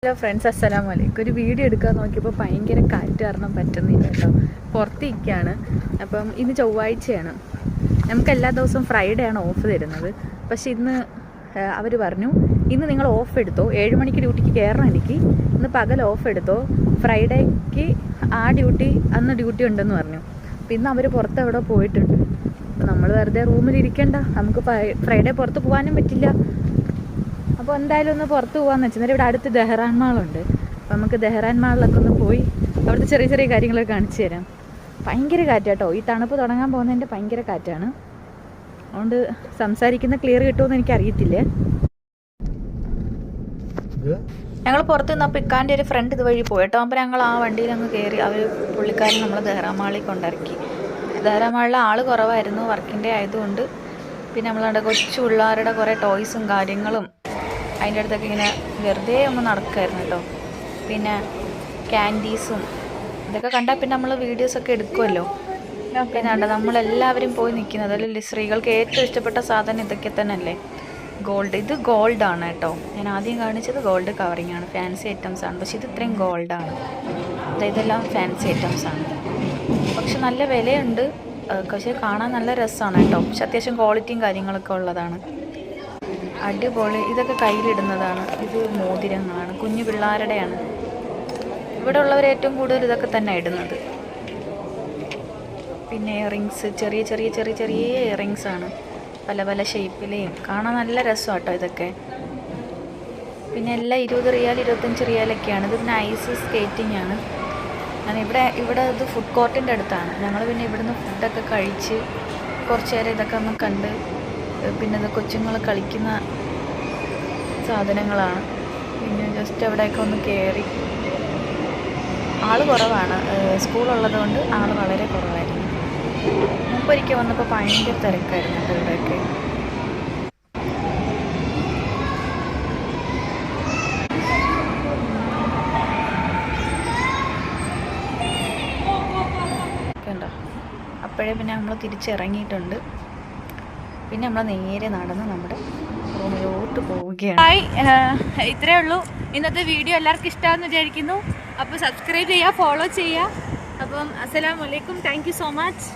Hello friends, അസ്സലാമു അലൈക്കും. ഒരു വീഡിയോ എടുക്കാൻ നോക്കിയപ്പോൾ ഭയങ്കര കാറ്റ് കാരണം പറ്റുന്നില്ല കേട്ടോ. പുറത്തിരിക്കുകയാണ്. അപ്പം ഇന്ന് ചൊവ്വാഴ്ചയാണ്. നമുക്ക് എല്ലാ ദിവസവും ഫ്രൈഡേ ആണ് ഓഫ് തരുന്നത്. പക്ഷെ ഇന്ന് അവർ പറഞ്ഞു, ഇന്ന് നിങ്ങൾ ഓഫ് എടുത്തോ, 7 മണിക്ക് ഡ്യൂട്ടിക്ക് കയറണം. എനിക്ക് ഇന്ന് പകൽ ഓഫ് എടുത്തോ, ഫ്രൈഡേക്ക് ആ ഡ്യൂട്ടി അന്ന് ഡ്യൂട്ടി ഉണ്ടെന്ന് പറഞ്ഞു. അപ്പം ഇന്ന് അവർ പുറത്ത് എവിടെ പോയിട്ടുണ്ട്. അപ്പം നമ്മൾ വെറുതെ റൂമിലിരിക്കണ്ട, നമുക്ക് ഫ്രൈഡേ പുറത്ത് പോകാനും പറ്റില്ല. അപ്പോൾ എന്തായാലും ഒന്ന് പുറത്ത് പോകാമെന്ന് വെച്ചാൽ ഇവിടെ അടുത്ത് ദഹ്റാൻ മാളുണ്ട്. അപ്പോൾ നമുക്ക് ദഹ്റാൻ മാളിലൊക്കെ ഒന്ന് പോയി അവിടുത്തെ ചെറിയ ചെറിയ കാര്യങ്ങളൊക്കെ കാണിച്ചു തരാം. ഭയങ്കര കാറ്റാട്ടോ, ഈ തണുപ്പ് തുടങ്ങാൻ പോകുന്നതിൻ്റെ ഭയങ്കര കാറ്റാണ്. അതുകൊണ്ട് സംസാരിക്കുന്ന ക്ലിയർ കിട്ടുമെന്ന് എനിക്കറിയത്തില്ലേ. ഞങ്ങൾ പുറത്ത് നിന്നപ്പോൾ ഇക്കാൻ്റെ ഒരു ഫ്രണ്ട് ഇതുവഴി പോയിട്ടോ. അപ്പോൾ ഞങ്ങൾ ആ വണ്ടിയിൽ അങ്ങ് കയറി. പുള്ളിക്കാരൻ നമ്മൾ ദഹ്റാൻ മാളിൽ കൊണ്ടിറക്കി. ദഹ്റാൻ മാളിൽ ആൾ കുറവായിരുന്നു, വർക്കിൻ്റെ ആയതുകൊണ്ട്. പിന്നെ നമ്മളവിടെ കൊച്ചു പിള്ളേരുടെ കുറേ ടോയ്സും കാര്യങ്ങളും അതിൻ്റെ അടുത്തൊക്കെ ഇങ്ങനെ വെറുതെ ഒന്ന് നടക്കുമായിരുന്നു കേട്ടോ. പിന്നെ ക്യാൻഡീസും ഇതൊക്കെ കണ്ടാൽ പിന്നെ നമ്മൾ വീഡിയോസൊക്കെ എടുക്കുമല്ലോ. പിന്നെ ഉണ്ട് നമ്മളെല്ലാവരും പോയി നിൽക്കുന്നത്. അതിൽ സ്ത്രീകൾക്ക് ഏറ്റവും ഇഷ്ടപ്പെട്ട സാധനം ഇതൊക്കെ തന്നെ അല്ലേ, ഗോൾഡ്. ഇത് ഗോൾഡാണ് കേട്ടോ. ഞാൻ ആദ്യം കാണിച്ചത് ഗോൾഡ് കവറിങ് ആണ്, ഫാൻസി ഐറ്റംസ് ആണ്. പക്ഷെ ഇത് ഇത്രയും ഗോൾഡാണ്. ഇതെല്ലാം ഫാൻസി ഐറ്റംസ് ആണ്. പക്ഷെ നല്ല വിലയുണ്ട്. പക്ഷേ കാണാൻ നല്ല രസമാണ് കേട്ടോ. പക്ഷെ അത്യാവശ്യം ക്വാളിറ്റിയും കാര്യങ്ങളൊക്കെ ഉള്ളതാണ്. അടിപൊളി. ഇതൊക്കെ കയ്യിലിടുന്നതാണ്. ഇത് മോതിരങ്ങളാണ്, കുഞ്ഞു പിള്ളേരുടെയാണ്. ഇവിടെ ഉള്ളവർ ഏറ്റവും കൂടുതൽ ഇതൊക്കെ തന്നെ ഇടുന്നത്. പിന്നെ ഇയറിങ്സ്, ചെറിയ ചെറിയ ചെറിയ ചെറിയ ഇയറിങ്സ് ആണ്, പല പല ഷേപ്പിലെയും. കാണാൻ നല്ല രസമാണ് കേട്ടോ ഇതൊക്കെ. പിന്നെ എല്ലാം 20 റിയാൽ 25 റിയാലൊക്കെയാണ്. ഇത് പിന്നെ ഐസ് സ്കേറ്റിംഗ് ആണ്. ഞാൻ ഇവിടെ ഇത് ഫുഡ് കോർട്ടിൻ്റെ അടുത്താണ്. ഞങ്ങൾ പിന്നെ ഇവിടുന്ന് ഫുഡൊക്കെ കഴിച്ച് കുറച്ച് നേരം ഇതൊക്കെ ഒന്ന് കണ്ട്. പിന്നെ ഇത് കൊച്ചുങ്ങൾ കളിക്കുന്ന സാധനങ്ങളാണ്. പിന്നെ ജസ്റ്റ് അവിടെയൊക്കെ ഒന്ന് കയറി. ആൾ കുറവാണ്, സ്കൂളുള്ളത് കൊണ്ട് ആൾ വളരെ കുറവായിരുന്നു. മുമ്പൊരിക്കൽ വന്നപ്പോൾ ഭയങ്കര തിരക്കായിരുന്നു കേട്ടോ ഇവിടെയൊക്കെ. കണ്ടോ, അപ്പോഴേ പിന്നെ നമ്മൾ തിരിച്ചിറങ്ങിയിട്ടുണ്ട്. പിന്നെ നമ്മൾ നേരെ നടന്ന് നമ്മുടെ റൂമിലോട്ട് പോവുകയാണ്. ഇത്രയേ ഉള്ളൂ ഇന്നത്തെ വീഡിയോ. എല്ലാവർക്കും ഇഷ്ടമാണെന്ന് വിചാരിക്കുന്നു. അപ്പോൾ സബ്സ്ക്രൈബ് ചെയ്യുക, ഫോളോ ചെയ്യുക. അപ്പം അസ്സലാമു അലൈക്കും. Thank you so much.